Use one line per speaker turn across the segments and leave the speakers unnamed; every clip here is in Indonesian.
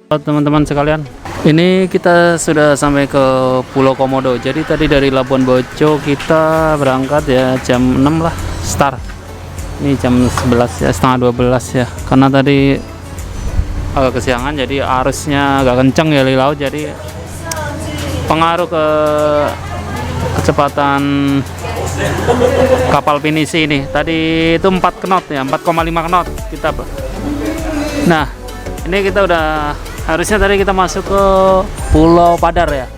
Halo teman-teman sekalian, ini kita sudah sampai ke Pulau Komodo. Jadi tadi dari Labuan Bajo kita berangkat ya jam 6 lah start. Ini jam 11 ya, setengah 12 ya. Karena tadi agak kesiangan jadi arusnya agak kenceng ya di laut, jadi pengaruh ke kecepatan kapal pinisi ini. Tadi itu 4 knot ya, 4,5 knot kita. Nah, ini kita udah harusnya tadi kita masuk ke Pulau Padar ya.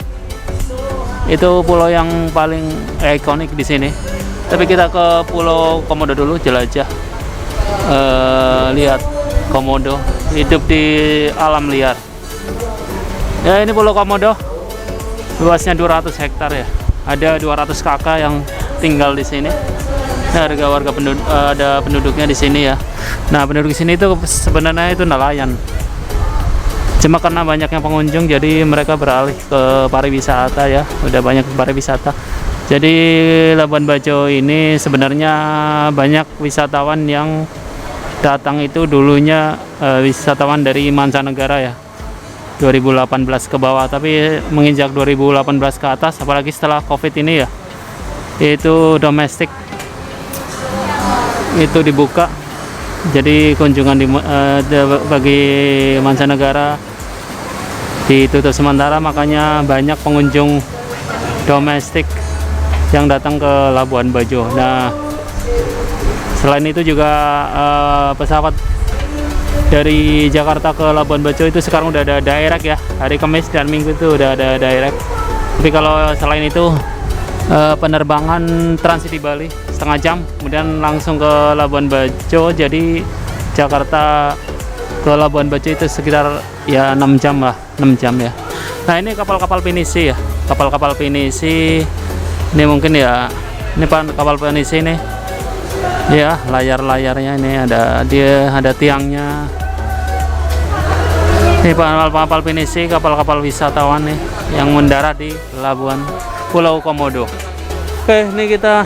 Itu pulau yang paling ikonik di sini. Tapi kita ke Pulau Komodo dulu, jelajah. Lihat komodo hidup di alam liar. Ya, ini Pulau Komodo. Luasnya 200 hektar ya. Ada 200 kakak yang tinggal di sini. Nah, ada penduduknya di sini ya. Nah, penduduk di sini itu sebenarnya itu nelayan. Cuma karena banyaknya pengunjung jadi mereka beralih ke pariwisata ya. Udah banyak pariwisata. Jadi Labuan Bajo ini sebenarnya banyak wisatawan yang datang itu dulunya wisatawan dari mancanegara ya. 2018 ke bawah, tapi menginjak 2018 ke atas, apalagi setelah Covid ini ya, itu domestik itu dibuka. Jadi kunjungan bagi mancanegara ditutup sementara, makanya banyak pengunjung domestik yang datang ke Labuan Bajo. Nah, selain itu juga pesawat dari Jakarta ke Labuan Bajo itu sekarang udah ada direct ya. Hari Kamis dan Minggu itu udah ada direct. Tapi kalau selain itu penerbangan transit di Bali setengah jam, kemudian langsung ke Labuan Bajo. Jadi Jakarta ke Labuan Bajo itu sekitar ya 6 jam lah, 6 jam ya. Nah, ini kapal-kapal pinisi ya, kapal-kapal pinisi ini mungkin ya, ini kapal pinisi ini ya, layar-layarnya ini ada tiangnya. Ini kapal-kapal pinisi, kapal-kapal wisatawan nih yang mendarat di Labuan Pulau Komodo. Oke, ini kita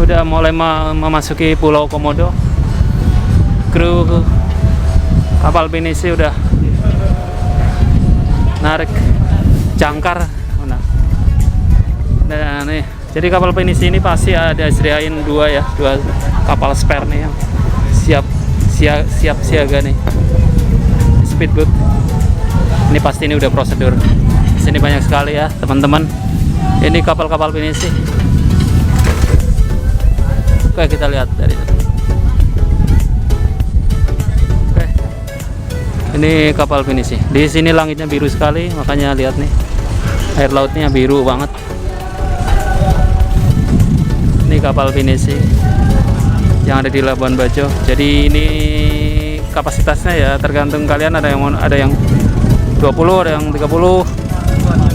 udah mulai memasuki Pulau Komodo. Kru kapal pinisi udah narik jangkar. Nah, nih, jadi kapal pinisi ini pasti ada sediain dua kapal spare nih yang siap siaga nih, speedboat. Ini pasti ini udah prosedur. Di sini banyak sekali ya teman-teman. Ini kapal-kapal pinisi. Oke, kita lihat dari itu. Oke, ini kapal pinisi. Di sini langitnya biru sekali, makanya lihat nih, air lautnya biru banget. Ini kapal pinisi yang ada di Labuan Bajo. Jadi ini kapasitasnya ya tergantung kalian, ada yang 20, ada yang 30,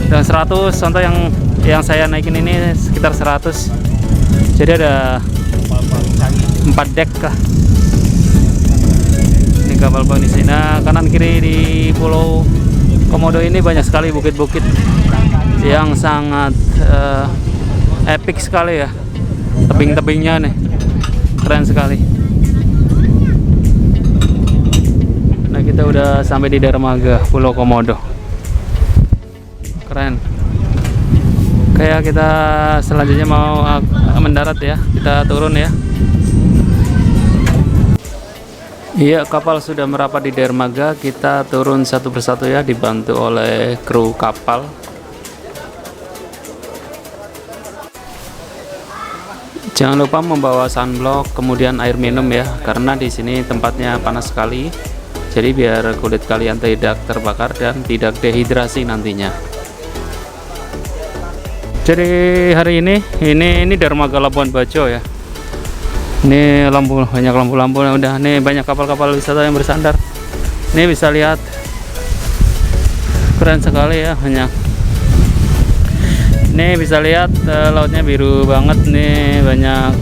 dan 100. Contoh yang saya naikin ini sekitar 100. Jadi ada 4 deck lah. Ini kapal pinisi. Nah, kanan kiri di Pulau Komodo ini banyak sekali bukit-bukit yang sangat epic sekali ya. Tebing-tebingnya nih keren sekali. Nah, kita udah sampai di dermaga Pulau Komodo. Keren. Kayak kita selanjutnya mau mendarat ya, kita turun ya. Iya, kapal sudah merapat di dermaga. Kita turun satu persatu ya, dibantu oleh kru kapal. Jangan lupa membawa sunblock, kemudian air minum ya, karena di sini tempatnya panas sekali. Jadi biar kulit kalian tidak terbakar dan tidak dehidrasi nantinya. Jadi hari ini dermaga Labuan Bajo ya. Ini banyak lampu-lampu. Udah nih banyak kapal-kapal wisata yang bersandar. Ini bisa lihat, keren sekali ya, banyak. Ini bisa lihat lautnya biru banget nih, banyak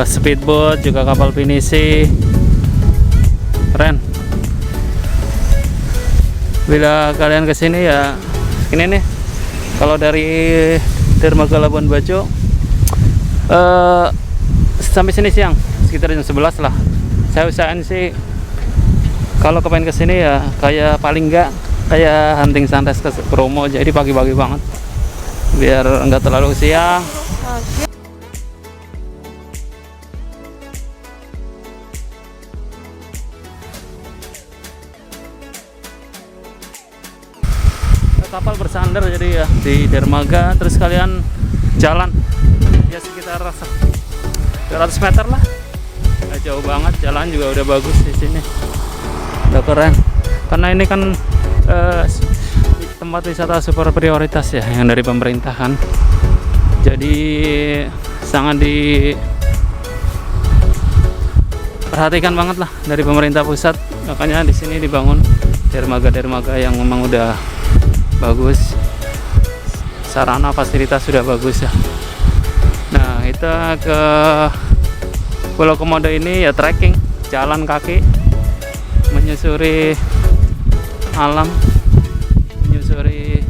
speedboat juga, kapal pinisi. Keren. Bila kalian kesini ya, ini nih, kalau dari dermaga Labuan Bajo sampai sini siang sekitar jam 11 lah, saya usahain sih kalau kepengen kesini ya kayak paling enggak kayak hunting sunrise ke Bromo, jadi pagi-pagi banget biar enggak terlalu siang. Kapal bersandar jadi ya di dermaga, terus kalian jalan ya sekitar 200 meter lah, nggak jauh banget, jalan juga udah bagus di sini, udah keren karena ini kan tempat wisata super prioritas ya yang dari pemerintah kan, jadi sangat diperhatikan banget lah dari pemerintah pusat, makanya di sini dibangun dermaga-dermaga yang memang udah bagus, sarana fasilitas sudah bagus ya. Nah, kita ke Pulau Komodo ini ya trekking, jalan kaki, menyusuri alam, menyusuri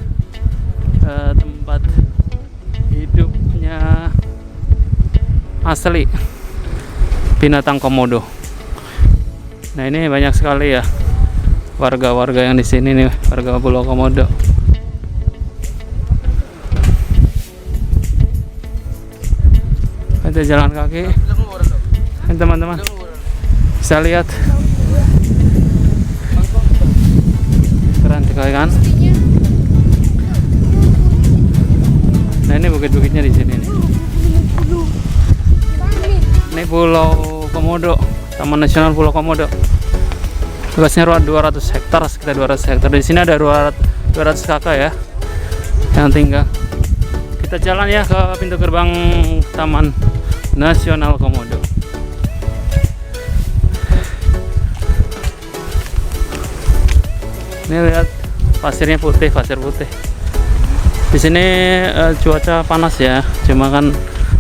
tempat hidupnya asli binatang komodo. Nah, ini banyak sekali ya warga-warga yang di sini nih, warga Pulau Komodo. Kita jalan kaki, teman-teman bisa lihat, keren sekali kan. Nah, ini bukit-bukitnya di sini nih. Ini Pulau Komodo, Taman Nasional Pulau Komodo. Luasnya 200 hektar, sekitar 200 hektar. Di sini ada 200 kakak ya yang tinggal. Kita jalan ya ke pintu gerbang Taman Nasional Komodo. Ini lihat pasirnya putih, pasir putih. Di sini cuaca panas ya, cuma kan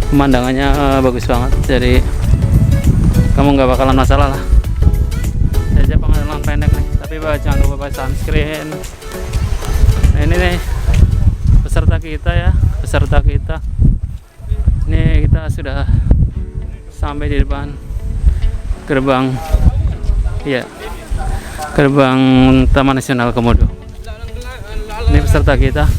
pemandangannya bagus banget, jadi kamu nggak bakalan masalah lah. Saya aja pengalaman pendek nih, tapi jangan lupa pakai sunscreen. Nah, ini nih peserta kita ya, peserta kita. Ini kita sudah sampai di depan gerbang, ya, gerbang Taman Nasional Komodo. Ini peserta kita.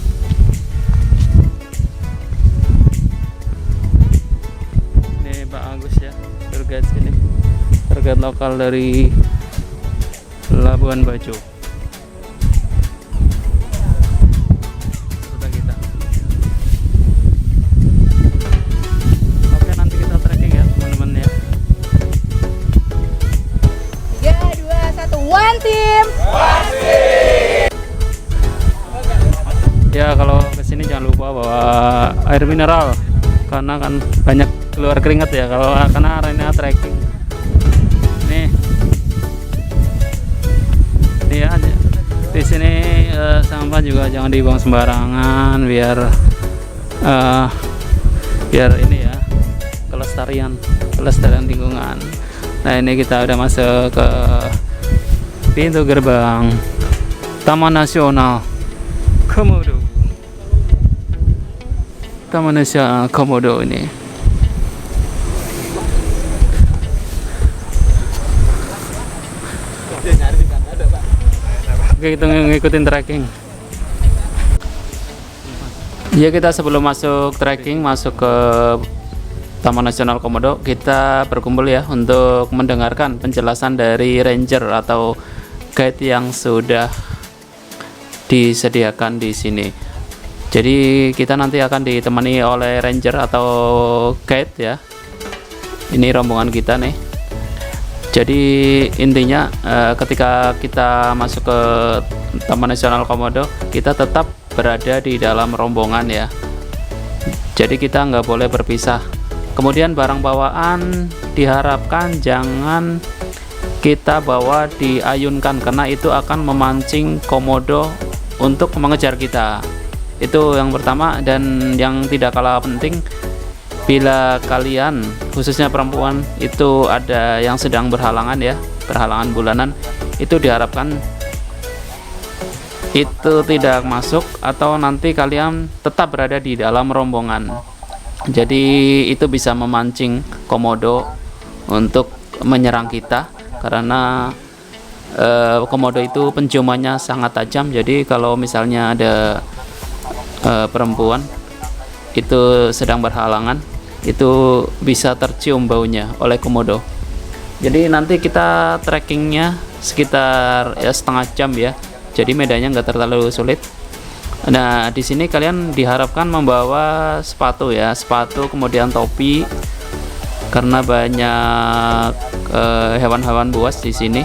Ini Pak Agus ya, tour guide sini, tour guide lokal dari Labuan Bajo. Ya, kalau kesini jangan lupa bawa air mineral karena kan banyak keluar keringat ya kalau karena arena trekking. Nih ya, di sini sampah juga jangan dibuang sembarangan biar ini ya kelestarian lingkungan. Nah, ini kita udah masuk ke pintu gerbang Taman Nasional Komodo. Taman Nasional Komodo ini. Oke, kita ngikutin trekking. Ya, kita sebelum masuk trekking, masuk ke Taman Nasional Komodo, kita berkumpul ya untuk mendengarkan penjelasan dari ranger atau guide yang sudah disediakan di sini. Jadi kita nanti akan ditemani oleh ranger atau guide ya. Ini rombongan kita nih. Jadi intinya ketika kita masuk ke Taman Nasional Komodo, kita tetap berada di dalam rombongan ya. Jadi kita nggak boleh berpisah. Kemudian barang bawaan diharapkan jangan kita bawa diayunkan karena itu akan memancing komodo untuk mengejar kita. Itu yang pertama, dan yang tidak kalah penting, bila kalian khususnya perempuan itu ada yang sedang berhalangan ya, berhalangan bulanan, itu diharapkan itu tidak masuk atau nanti kalian tetap berada di dalam rombongan. Jadi itu bisa memancing komodo untuk menyerang kita. karena komodo itu penciumannya sangat tajam. Jadi kalau misalnya ada perempuan itu sedang berhalangan, itu bisa tercium baunya oleh komodo. Jadi nanti kita trekkingnya sekitar ya setengah jam ya. Jadi medannya nggak terlalu sulit. Nah, di sini kalian diharapkan membawa sepatu ya, sepatu kemudian topi, karena banyak hewan-hewan buas di sini.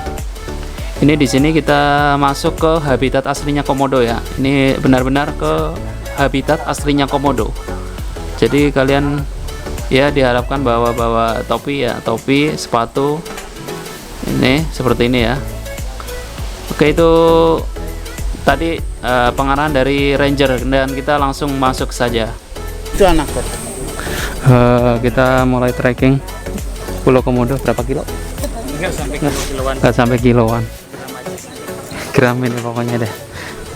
Ini di sini kita masuk ke habitat aslinya komodo ya. Ini benar-benar ke habitat aslinya komodo. Jadi kalian ya diharapkan bawa topi ya, topi, sepatu. Ini seperti ini ya. Oke, itu tadi pengarahan dari ranger dan kita langsung masuk saja.
Itu anak
Kita mulai trekking Pulau Komodo. Berapa kilo? Nggak sampai kiloan. Gram ini pokoknya deh.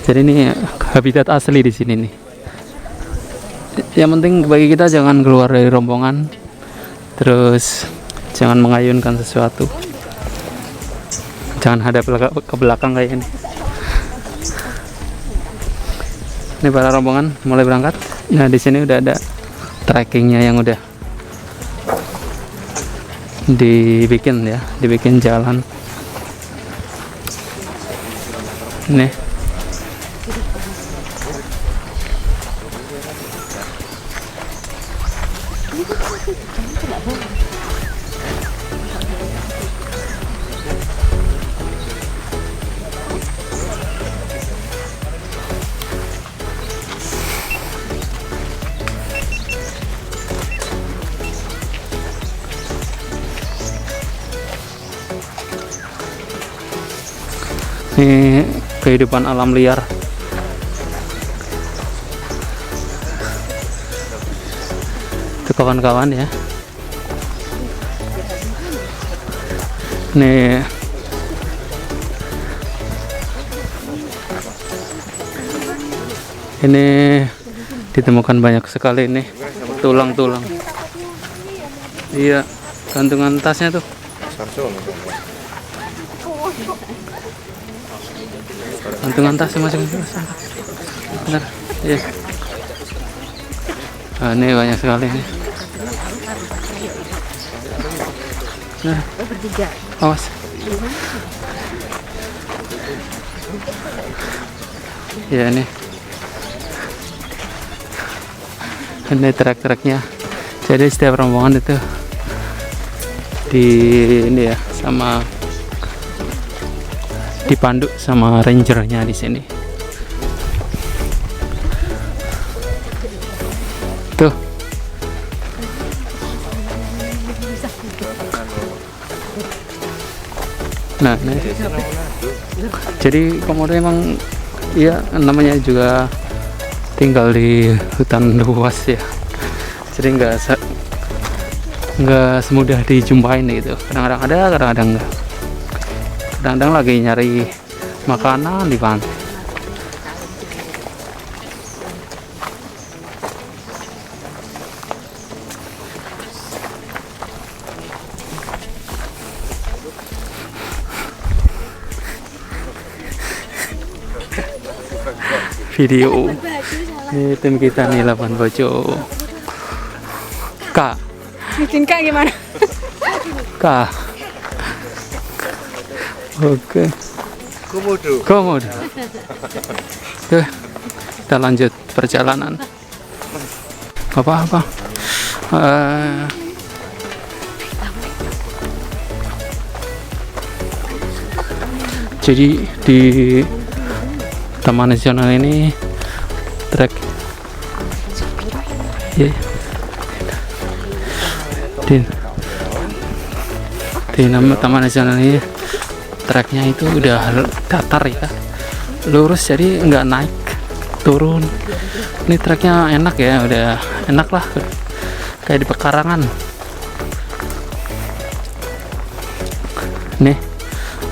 Jadi ini habitat asli di sini nih. Yang penting bagi kita jangan keluar dari rombongan, terus jangan mengayunkan sesuatu, jangan hadap ke belakang kayak ini. Ini para rombongan mulai berangkat. Nah, di sini udah ada trekkingnya yang udah dibikin ya, dibikin jalan. Nih. Ini kehidupan alam liar. Itu kawan-kawan ya. Nih ini ditemukan banyak sekali nih tulang-tulang. Iya, gantungan tasnya tuh. Gantungan tas masing-masing. Benar. Iya. Nah, ini banyak sekali nih. Nah, awas. Ya ini trek-treknya. Jadi setiap rombongan itu di ini ya, sama dipandu sama rangernya di sini. Tuh. Nah, ini. Jadi komodo emang ya namanya juga tinggal di hutan luas ya. Jadi nggak semudah dijumpain gitu. Kadang-kadang ada, kadang-kadang enggak. Kadang-kadang lagi nyari makanan di pantai. Video ini tim kita nih, Labuan Bajo. Kak,
bikin Kak gimana?
Kak. Oke. Komodo. Oke, kita lanjut perjalanan. Apa? Jadi di Taman Nasional ini trek ya, di nama Taman Nasional ini treknya itu udah datar ya, lurus, jadi nggak naik turun. Ini treknya enak ya, udah enak lah, kayak di pekarangan. Nih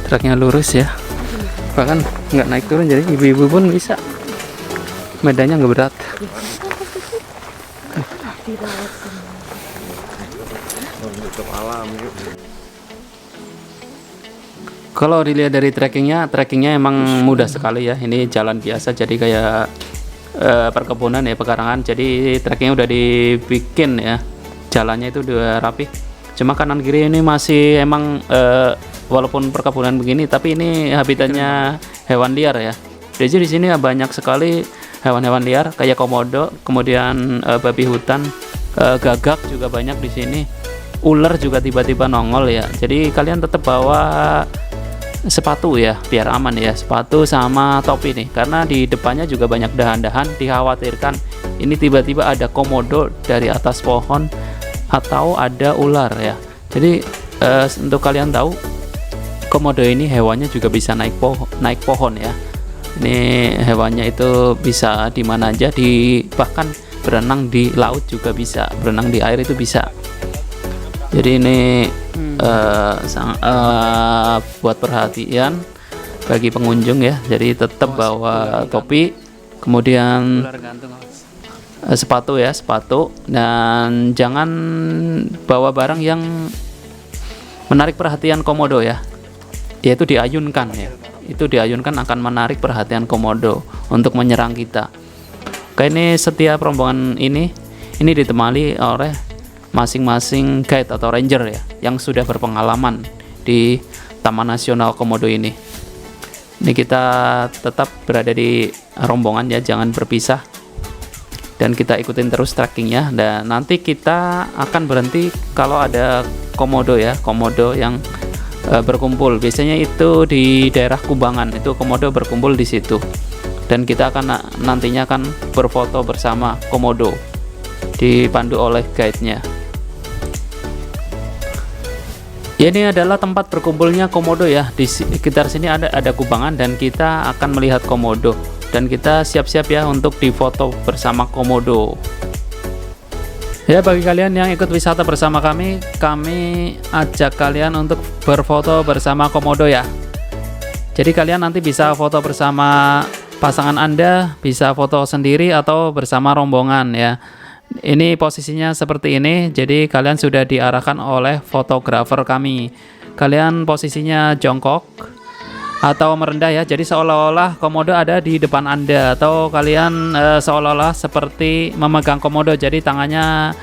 treknya lurus ya, bahkan nggak naik turun, jadi ibu-ibu pun bisa, medannya nggak berat. Kalau dilihat dari trackingnya emang mudah sekali ya. Ini jalan biasa, jadi kayak perkebunan ya, pekarangan. Jadi trackingnya udah dibikin ya, jalannya itu udah rapi. Cuma kanan kiri ini masih emang walaupun perkebunan begini, tapi ini habitatnya hewan liar ya. Jadi di sini banyak sekali hewan-hewan liar kayak komodo, kemudian babi hutan, gagak juga banyak di sini. Ular juga tiba-tiba nongol ya. Jadi kalian tetap bawa sepatu ya, biar aman ya, sepatu sama topi nih, karena di depannya juga banyak dahan-dahan. Dikhawatirkan ini tiba-tiba ada komodo dari atas pohon atau ada ular ya. Jadi untuk kalian tahu, komodo ini hewannya juga bisa naik pohon ya. Ini hewannya itu bisa di mana aja, bahkan berenang di laut juga bisa, berenang di air itu bisa. Jadi ini buat perhatian bagi pengunjung ya. Jadi tetap bawa topi, kemudian sepatu ya, sepatu, dan jangan bawa barang yang menarik perhatian komodo ya, yaitu diayunkan ya. Itu diayunkan akan menarik perhatian komodo untuk menyerang kita. Kayak ini setiap rombongan ini ditemani oleh masing-masing guide atau ranger ya, yang sudah berpengalaman di Taman Nasional Komodo ini. Ini kita tetap berada di rombongan ya, jangan berpisah, dan kita ikutin terus trackingnya. Dan nanti kita akan berhenti kalau ada komodo ya, komodo yang berkumpul. Biasanya itu di daerah Kubangan, itu komodo berkumpul di situ, dan kita akan nantinya akan berfoto bersama komodo, dipandu oleh guide-nya. Ya, ini adalah tempat berkumpulnya komodo ya. Di sekitar sini ada kubangan, dan kita akan melihat komodo, dan kita siap-siap ya untuk difoto bersama komodo. Ya, bagi kalian yang ikut wisata bersama kami ajak kalian untuk berfoto bersama komodo ya. Jadi kalian nanti bisa foto bersama pasangan Anda, bisa foto sendiri atau bersama rombongan ya. Ini posisinya seperti ini, jadi kalian sudah diarahkan oleh fotografer kami. Kalian posisinya jongkok atau merendah ya, jadi seolah-olah komodo ada di depan Anda, atau kalian seolah-olah seperti memegang komodo, jadi tangannya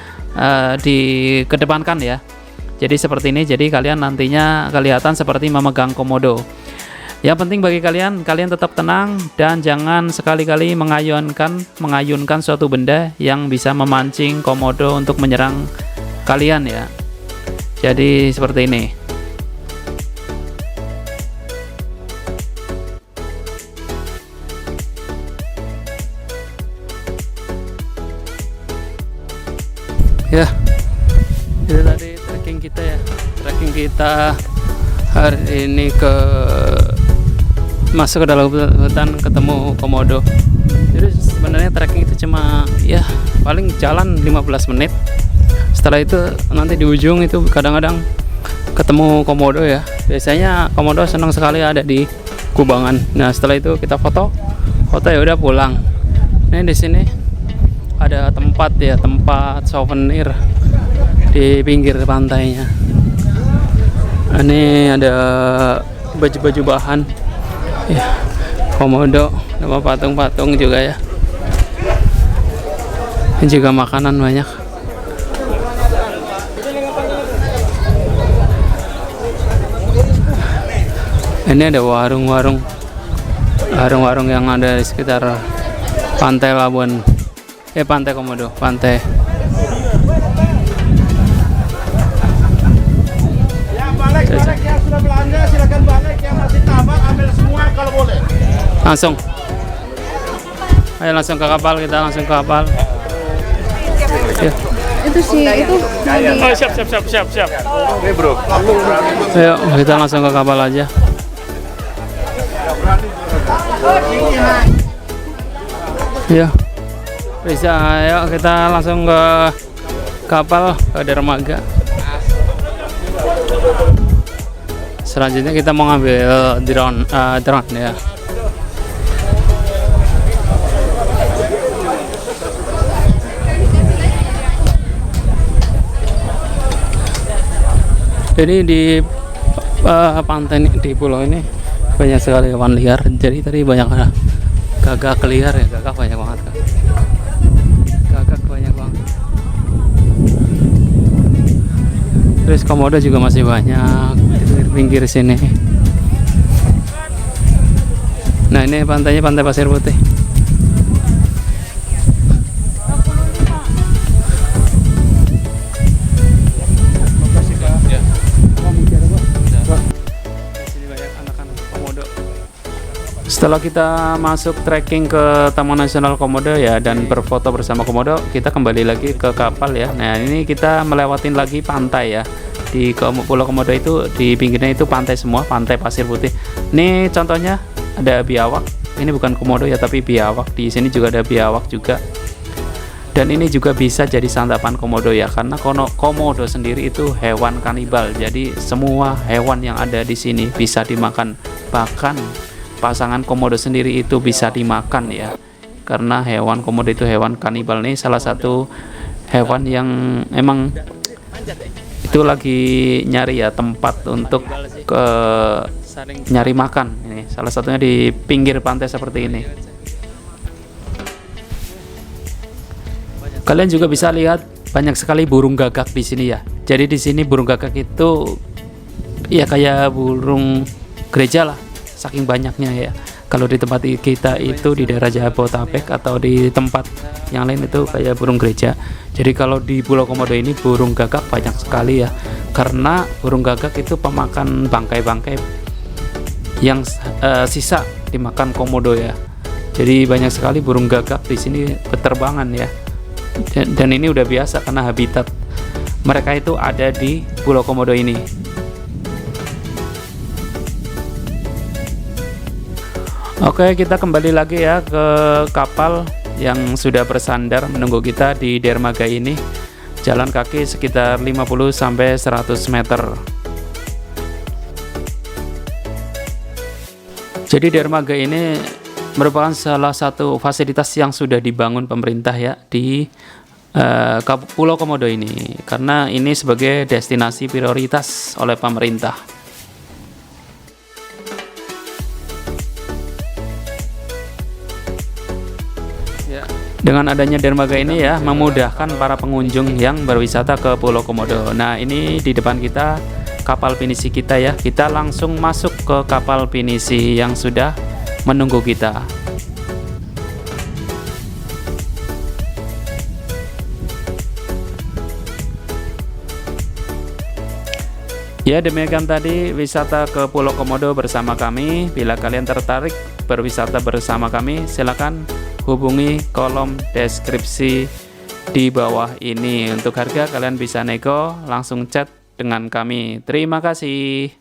dikedepankan ya. Jadi seperti ini, jadi kalian nantinya kelihatan seperti memegang komodo. Yang penting bagi kalian tetap tenang dan jangan sekali-kali mengayunkan suatu benda yang bisa memancing komodo untuk menyerang kalian ya. Jadi seperti ini. Ya, itu tadi trekking kita ya. Trekking kita hari ini masuk ke dalam hutan, ketemu komodo. Jadi sebenarnya trekking itu cuma ya paling jalan 15 menit. Setelah itu nanti di ujung itu kadang-kadang ketemu komodo ya. Biasanya komodo senang sekali ada di kubangan. Nah, setelah itu kita foto ya udah pulang. Nah, di sini ada tempat souvenir di pinggir pantainya. Ini ada baju-baju bahan ya, komodo, sama patung-patung juga ya. Ini juga makanan banyak. Ini ada warung-warung yang ada di sekitar pantai Labuan, pantai Komodo, pantai.
Yang sudah belanja silakan balik, yang masih tabak ambil semua kalau boleh.
Langsung. Ayo langsung ke kapal, kita langsung ke kapal. Ya.
Itu sih itu.
Oh, siap.
Oke, Bro.
Ayo kita langsung ke kapal aja. Ya. Bisa, ayo kita langsung ke kapal, ke dermaga. Selanjutnya kita mau ngambil drone ya. Ini di Pantai di pulau ini banyak sekali hewan liar. Jadi tadi banyak gagak liar ya, gagak banyak banget kan. Gagak banyak banget. Terus komodo juga masih banyak di pinggir sini. Nah ini pantainya, pantai Pasir Putih. Setelah kita masuk trekking ke Taman Nasional Komodo ya dan berfoto bersama komodo, kita kembali lagi ke kapal ya. Nah ini kita melewatin lagi pantai ya. Di Pulau Komodo itu di pinggirnya itu pantai semua, pantai Pasir Putih. Ini contohnya ada biawak. Ini bukan komodo ya tapi biawak. Di sini juga ada biawak juga. Dan ini juga bisa jadi santapan komodo ya, karena komodo sendiri itu hewan kanibal. Jadi semua hewan yang ada di sini bisa dimakan. Bahkan pasangan komodo sendiri itu bisa dimakan ya, karena hewan komodo itu hewan kanibal. Nih salah satu hewan yang emang itu lagi nyari ya tempat untuk nyari makan. Ini salah satunya di pinggir pantai seperti ini. Kalian juga bisa lihat banyak sekali burung gagak di sini ya. Jadi di sini burung gagak itu ya kayak burung gereja lah, saking banyaknya ya. Kalau di tempat kita itu di daerah Jabotabek atau di tempat yang lain itu kayak burung gereja. Jadi kalau di Pulau Komodo ini burung gagak banyak sekali ya, karena burung gagak itu pemakan bangkai-bangkai yang sisa dimakan komodo ya. Jadi banyak sekali burung gagak di sini berterbangan ya. Dan ini udah biasa karena habitat mereka itu ada di Pulau Komodo ini. Oke, kita kembali lagi ya ke kapal yang sudah bersandar menunggu kita di dermaga ini. Jalan kaki sekitar 50 sampai 100 meter. Jadi dermaga ini merupakan salah satu fasilitas yang sudah dibangun pemerintah ya di Pulau Komodo ini, karena ini sebagai destinasi prioritas oleh pemerintah. Dengan adanya dermaga ini ya memudahkan para pengunjung yang berwisata ke Pulau Komodo. Nah ini di depan kita kapal pinisi kita ya. Kita langsung masuk ke kapal pinisi yang sudah menunggu kita. Ya demikian tadi wisata ke Pulau Komodo bersama kami. Bila kalian tertarik berwisata bersama kami, silakan hubungi kolom deskripsi di bawah ini. Untuk harga kalian bisa nego, langsung chat dengan kami. Terima kasih.